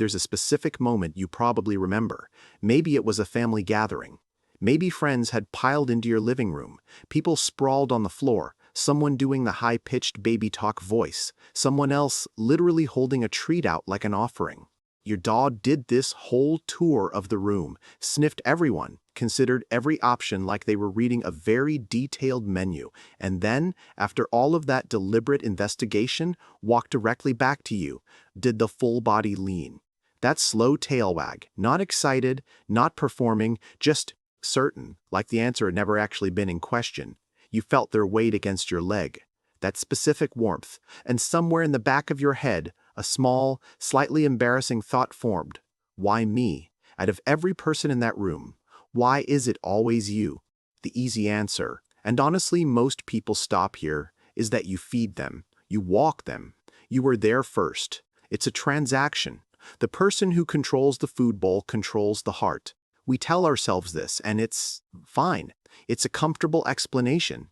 there's a specific moment you probably remember. Maybe it was a family gathering. Maybe friends had piled into your living room, people sprawled on the floor, someone doing the high-pitched baby talk voice, someone else literally holding a treat out like an offering. Your dog did this whole tour of the room, sniffed everyone, considered every option like they were reading a very detailed menu, and then, after all of that deliberate investigation, walked directly back to you, did the full body lean. That slow tail wag, not excited, not performing, just certain, like the answer had never actually been in question. You felt their weight against your leg, that specific warmth, and somewhere in the back of your head, a small, slightly embarrassing thought formed. Why me? Out of every person in that room, why is it always you? The easy answer, and honestly most people stop here, is that you feed them, you walk them. You were there first. It's a transaction. The person who controls the food bowl controls the heart. We tell ourselves this, and it's fine. It's a comfortable explanation.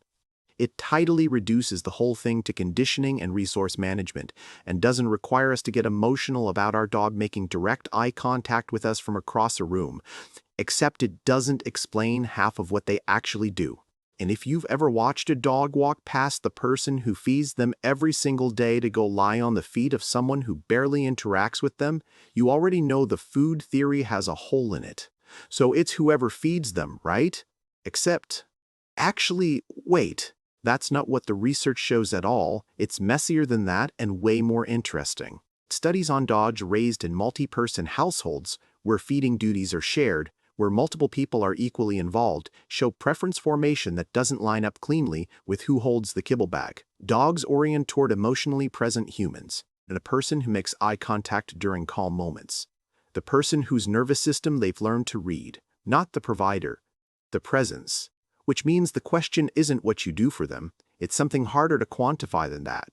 It tidily reduces the whole thing to conditioning and resource management, and doesn't require us to get emotional about our dog making direct eye contact with us from across a room, except it doesn't explain half of what they actually do. And if you've ever watched a dog walk past the person who feeds them every single day to go lie on the feet of someone who barely interacts with them, you already know the food theory has a hole in it. So it's whoever feeds them, right? Except, actually, wait. That's not what the research shows at all. It's messier than that and way more interesting. Studies on dogs raised in multi-person households, where feeding duties are shared, where multiple people are equally involved, show preference formation that doesn't line up cleanly with who holds the kibble bag. Dogs orient toward emotionally present humans, and a person who makes eye contact during calm moments. The person whose nervous system they've learned to read, not the provider, the presence. Which means the question isn't what you do for them, it's something harder to quantify than that.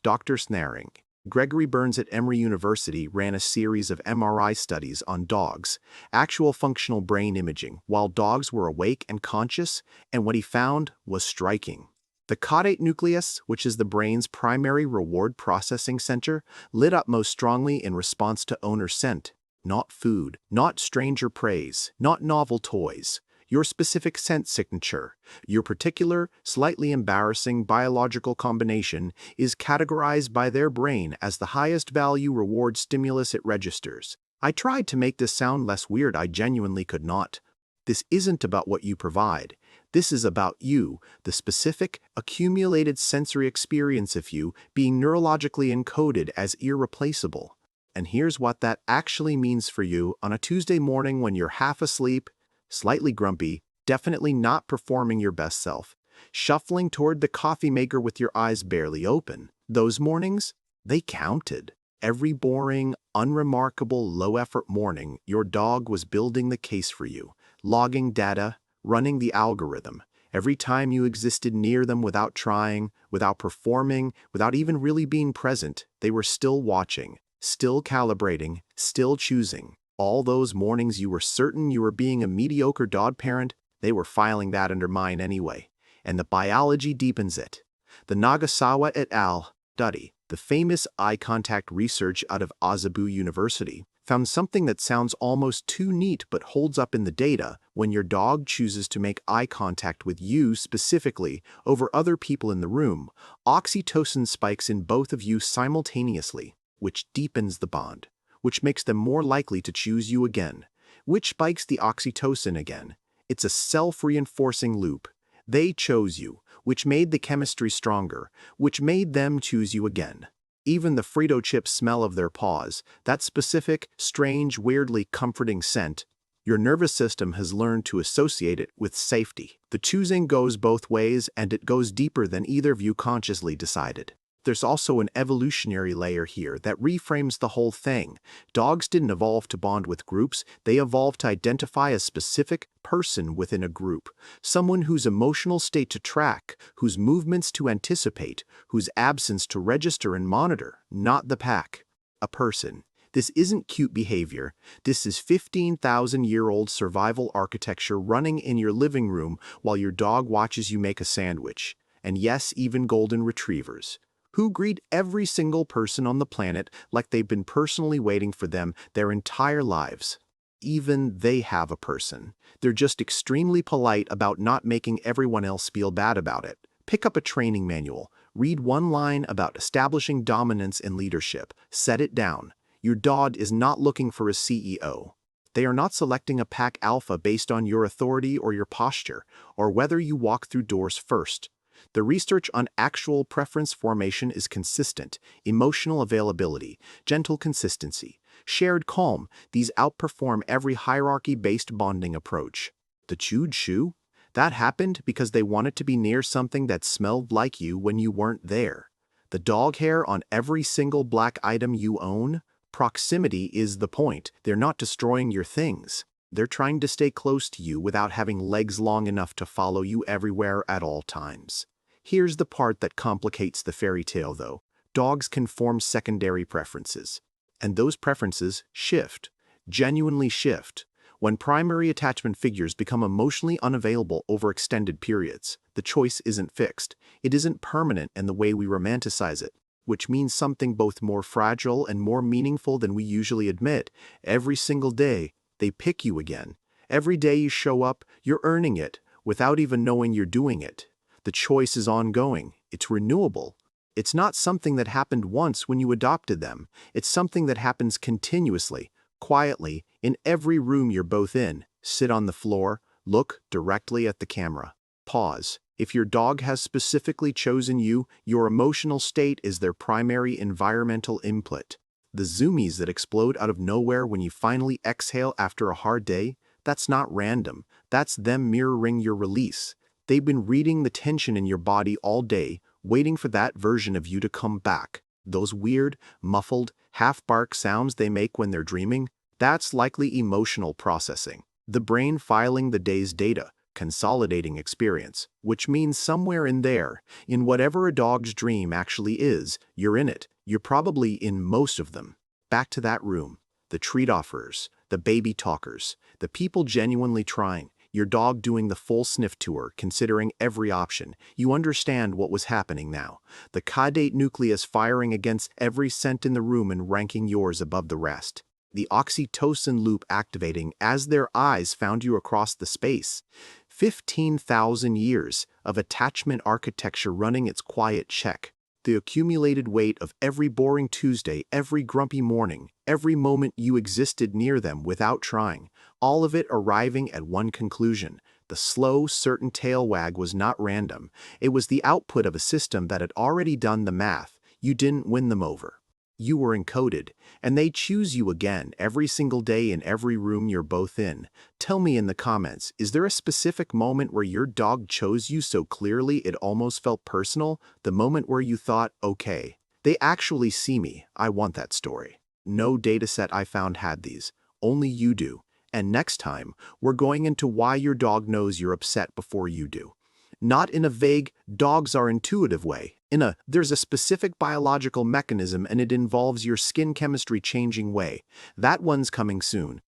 Dr. Snaring, Gregory Burns at Emory University ran a series of MRI studies on dogs, actual functional brain imaging, while dogs were awake and conscious, and what he found was striking. The caudate nucleus, which is the brain's primary reward processing center, lit up most strongly in response to owner scent, not food, not stranger praise, not novel toys. Your specific scent signature, your particular, slightly embarrassing biological combination, is categorized by their brain as the highest value reward stimulus it registers. I tried to make this sound less weird, I genuinely could not. This isn't about what you provide. This is about you, the specific, accumulated sensory experience of you being neurologically encoded as irreplaceable. And here's what that actually means for you on a Tuesday morning when you're half asleep, slightly grumpy, definitely not performing your best self, shuffling toward the coffee maker with your eyes barely open. Those mornings, they counted. Every boring, unremarkable, low-effort morning, your dog was building the case for you, logging data, running the algorithm. Every time you existed near them without trying, without performing, without even really being present, they were still watching, still calibrating, still choosing. All those mornings you were certain you were being a mediocre dog parent, they were filing that under mine anyway. And the biology deepens it. The Nagasawa et al. Study, the famous eye contact research out of Azabu University, found something that sounds almost too neat but holds up in the data when your dog chooses to make eye contact with you specifically over other people in the room. Oxytocin spikes in both of you simultaneously, which deepens the bond, which makes them more likely to choose you again, which spikes the oxytocin again. It's a self-reinforcing loop. They chose you, which made the chemistry stronger, which made them choose you again. Even the Frito chip smell of their paws, that specific, strange, weirdly comforting scent, your nervous system has learned to associate it with safety. The choosing goes both ways, and it goes deeper than either of you consciously decided. There's also an evolutionary layer here that reframes the whole thing. Dogs didn't evolve to bond with groups, they evolved to identify a specific person within a group. Someone whose emotional state to track, whose movements to anticipate, whose absence to register and monitor, not the pack. A person. This isn't cute behavior. This is 15,000-year-old survival architecture running in your living room while your dog watches you make a sandwich. And yes, even golden retrievers. who greet every single person on the planet like they've been personally waiting for them their entire lives. Even they have a person. They're just extremely polite about not making everyone else feel bad about it. Pick up a training manual. Read one line about establishing dominance and leadership. Set it down. Your dog is not looking for a CEO. They are not selecting a pack alpha based on your authority or your posture, or whether you walk through doors first. The research on actual preference formation is consistent, emotional availability, gentle consistency, shared calm. These outperform every hierarchy-based bonding approach. The chewed shoe? That happened because they wanted to be near something that smelled like you when you weren't there. The dog hair on every single black item you own? Proximity is the point. They're not destroying your things. They're trying to stay close to you without having legs long enough to follow you everywhere at all times. Here's the part that complicates the fairy tale, though. Dogs can form secondary preferences. And those preferences shift, genuinely shift. When primary attachment figures become emotionally unavailable over extended periods, the choice isn't fixed. It isn't permanent in the way we romanticize it, which means something both more fragile and more meaningful than we usually admit. Every single day, they pick you again. Every day you show up, you're earning it, without even knowing you're doing it. The choice is ongoing. It's renewable. It's not something that happened once when you adopted them. It's something that happens continuously, quietly, in every room you're both in. Sit on the floor, look directly at the camera. Pause. If your dog has specifically chosen you, your emotional state is their primary environmental input. The zoomies that explode out of nowhere when you finally exhale after a hard day, that's not random. That's them mirroring your release. They've been reading the tension in your body all day, waiting for that version of you to come back. Those weird, muffled, half-bark sounds they make when they're dreaming, that's likely emotional processing. The brain filing the day's data, consolidating experience, which means somewhere in there, in whatever a dog's dream actually is, you're in it. You're probably in most of them. Back to that room. The treat offerers, the baby talkers, the people genuinely trying, your dog doing the full sniff tour, considering every option. You understand what was happening now. The caudate nucleus firing against every scent in the room and ranking yours above the rest. The oxytocin loop activating as their eyes found you across the space. 15,000 years of attachment architecture running its quiet check. The accumulated weight of every boring Tuesday, every grumpy morning, every moment you existed near them without trying, all of it arriving at one conclusion. The slow, certain tail wag was not random. It was the output of a system that had already done the math. You didn't win them over. You were encoded, and they choose you again every single day in every room you're both in. Tell me in the comments, is there a specific moment where your dog chose you so clearly it almost felt personal? The moment where you thought, okay, they actually see me. I want that story. No dataset I found had these. Only you do. And next time, we're going into why your dog knows you're upset before you do. Not in a vague, dogs are intuitive way. There's a specific biological mechanism and it involves your skin chemistry changing way. That one's coming soon.